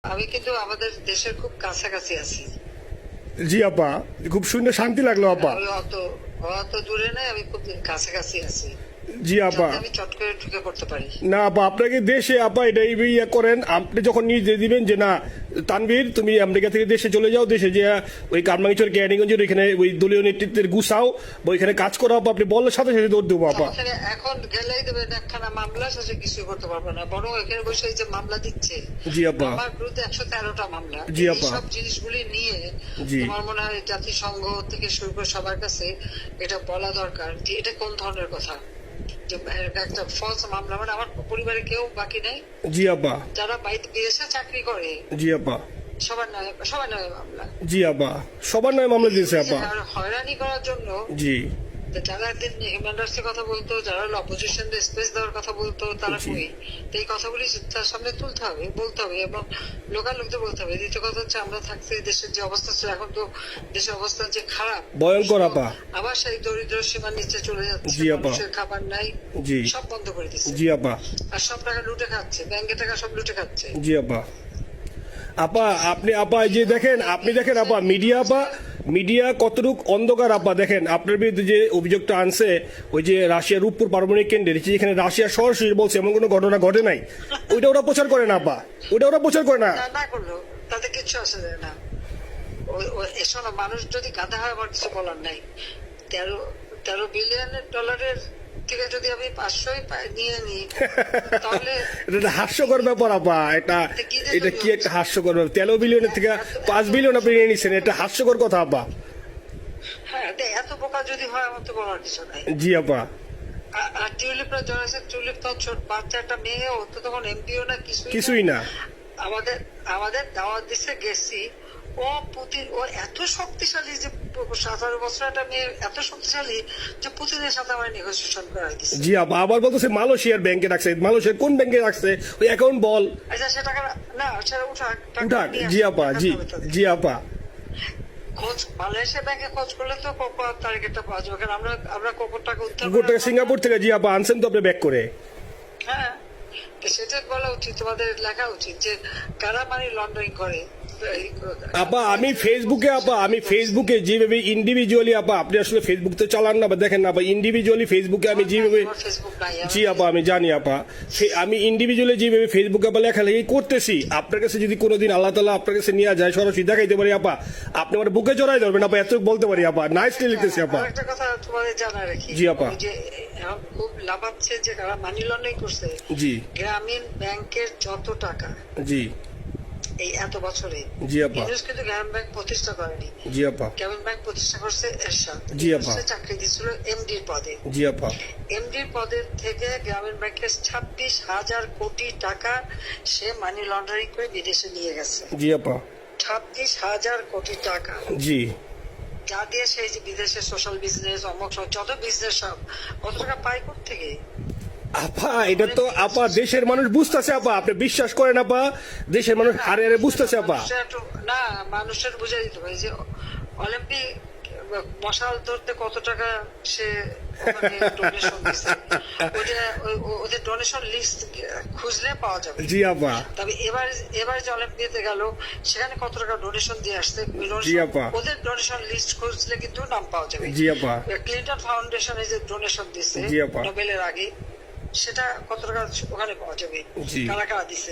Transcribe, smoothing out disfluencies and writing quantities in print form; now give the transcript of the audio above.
আমি কিন্তু আমাদের দেশের খুব কাছাকাছি আছি। জি আপা, খুব শুনে শান্তি লাগলো আপা। আমি অত অত দূরে নাই, আমি খুব কাছাকাছি আছি, জি আপা। যাতে আমি চট করে ঢুকে পড়তে পারি। না আপা, আপনাকে দেশে আপা এটা ইয়ে করেন, আপনি যখন নির্দেশ দিবেন যে না তানভীর তুমি আমেরিকা থেকে দেশে চলে যাও, দেশে যে ওই কারমাঙ্গিচর ক্যানিগঞ্জের ওইখানে ওই দলীয় নেতৃত্বের গুছাও বা ওইখানে কাজ করো আপা, আপনি বললে সাথে সাথে দৌড় দেবো আপা। ওখানে এখন গেলেই দেবেন একখানা মামলা, শেষে কিছু করতে পারবো না, বরং এখানে বসে এই যে মামলা দিচ্ছে জি আপা। আমার বিরুদ্ধে 113টা মামলা। জি আপা। সব জিনিসগুলি নিয়ে জি। আমার মনে হয় জাতিসংঘ থেকে শুরু করে সবার কাছে এটা বলা দরকার যে এটা কোন ধরনের কথা, যে একটা ফলস মামলা। মানে আমার পরিবারে কেউ বাকি নেই, জি আপা। যারা বিদেশে চাকরি করে জি আপা। সবার নামে মামলা। জি আপা, সবার নয় মামলা দিয়েছে আপা। আর হয়রানি করার জন্য জি। যারা একদিন হিউম্যান রাইটসের কথা বলতো, যারা অপোজিশন স্পেস দেওয়ার কথা বলতো, তারা জি। কই? তো এই কথাগুলি তার সামনে তুলতে হবে, বলতে হবে এবং লোকাল লোকদের বলতে হবে। দ্বিতীয় কথা হচ্ছে আমরা থাকতে দেশের যে অবস্থা ছিল, এখন তো দেশের অবস্থা যে খারাপ, ভয়ঙ্কর আপা। আবার সেই দরিদ্র সীমার নিচে চলে যাচ্ছে, জি আপা। মানুষের খাবার নাই, জি। সব বন্ধ করে দিচ্ছে। জি আপা। আর সব টাকা লুটে খাচ্ছে, ব্যাংকের টাকা সব লুটে খাচ্ছে। জি আপা। আপা আপনি আপা এই যে দেখেন, আপনি দেখেন আপা মিডিয়া আপা, মিডিয়া কতটুক অন্ধকার আপা। দেখেন আপনার বিরুদ্ধে যে অভিযোগটা আনছে ওই যে রাশিয়ার রূপপুর পারমাণবিক কেন্দ্রে, যেখানে রাশিয়া সরাসরি বলছে এমন কোনো ঘটনা ঘটে নাই, ওইটা ওরা প্রচার করে না আপা, ওইটা ওরা প্রচার করে না। না করলো তাতে কিচ্ছু আসে যায় না। এসব মানুষ যদি গাধা হয় আমার কিছু বলার নাই। 13 বিলিয়ন ডলারের থেকে যদি আমি 500ই নিয়ে নিই তাহলে এটা হাস্যকর ব্যাপার আপা। এটা কি একটা হাস্যকর ব্যাপার, 13 বিলিয়নের থেকে 5 বিলিয়ন আপনি নিয়ে নিচ্ছেন, এটা হাস্যকর কথা আপা। হ্যাঁ, এত বোকা যদি হয় আমার তো বলার কিছু নাই। জি আপা। আর টিউলিপরা জড়াইছে, টিউলিপ তো ছোট বাচ্চা একটা মেয়ে, ও তো তখন এমপিও না, কিছুই না। আমাদের আমাদের দাওয়াত দিচ্ছে, গেছি। ও এত শক্তিশালী যে 17 বছর একটা মেয়ে এত শক্তিশালী যে পুতিনের সাথে আমার নেগোসিয়েশন করাই দিচ্ছে। জি আপা, আবার বলতেছে মালয়েশিয়ার ব্যাংকে রাখছে, মালয়েশিয়ার কোন ব্যাংকে রাখছে ওই অ্যাকাউন্ট বল। আচ্ছা সে টাকা না, সেটা উঠাক। উঠাক। জি আপা। জি। জি আপা। খোঁজ মালয়েশিয়া ব্যাংকে খোঁজ করলে তো কোকোর টার্গেটটা পাওয়া যাবে, কারণ আমরা কোকোর টাকা উদ্ধার থেকে সিঙ্গাপুর থেকে। জি আপা, আনছেন তো আপনি ব্যাক করে। হ্যাঁ, তো সেটা বলা উচিত, তোমাদের লেখা উচিত যে কারা মানি লন্ডারিং করে। আপা আমি ফেসবুকে যেভাবে ইন্ডিভিজুয়ালি আপা, আপনি আসলে ফেসবুক তো চালান না বা দেখেন না আপা, ইন্ডিভিজুয়ালি ফেসবুকে আমি যেভাবে, ফেসবুক নাই। জি আপা আমি জানি আপা, আমি ইন্ডিভিজুয়ালি যেভাবে ফেসবুকে আপা লেখালেখি করতেছি, আপনার কাছে যদি কোনোদিন আল্লাহ তাআলা আপনার কাছে নিয়ে যায়, সরাসরি দেখাইতে পারি আপা, আপনি আমার বুকে জড়াই ধরবেন আপা, এত বলতে পারি আপা। নাইসলি লিখতেছি আপা। একটা কথা তোমাদের জানা রাখি, জি আপা। যে এখন খুব লাভাচ্ছে যে কারা মানি লন্ডারিং করছে। জি। গ্রামীণ ব্যাংকের যত টাকা জি। এই এত বছরে, জি আপা। ইউনুস কিন্তু গ্রামীণ ব্যাংক প্রতিষ্ঠা করেনি। জি আপা। গ্রামীণ ব্যাংক প্রতিষ্ঠা করছে এরশাদ। জি আপা। চাকরি দিচ্ছিল এমডির পদে। জি আপা। এমডির পদের থেকে গ্রামীণ ব্যাংকের 26,000 কোটি টাকা সে মানি লন্ডারিং করে বিদেশে নিয়ে গেছে। জি আপা। 26,000 কোটি টাকা। জি। যা দিয়ে সেই যে বিদেশে সোশ্যাল বিজনেস, অমক যত বিজনেস সব কত টাকা পায় থেকে। আপা এটা তো আপা দেশের মানুষ বুঝতেছে আপা, আপনি বিশ্বাস করেন আপা, দেশের মানুষ হারে হারে বুঝতেছে আপা। না, মানুষের বুঝাই দিতে পারে যে অলিম্পিক মশাল ধরতে কত টাকা সে ডোনেশন দিচ্ছে, ওদের ডোনেশন লিস্ট খুঁজলে পাওয়া যাবে। জি আপা। তবে এবার যে অলিম্পিয়াতে গেল সেখানে কত টাকা ডোনেশন দিয়ে আসছে, জি আপা। ওদের ডোনেশন লিস্ট খুঁজলে কিন্তু নাম পাওয়া যাবে। জি আপা। ক্লিন্টন ফাউন্ডেশনে যে ডোনেশন দিচ্ছে জি আপা। নোবেলের আগে, সেটা কত টাকা ওখানে পাওয়া যাবে, জি। কারা কারা দিচ্ছে।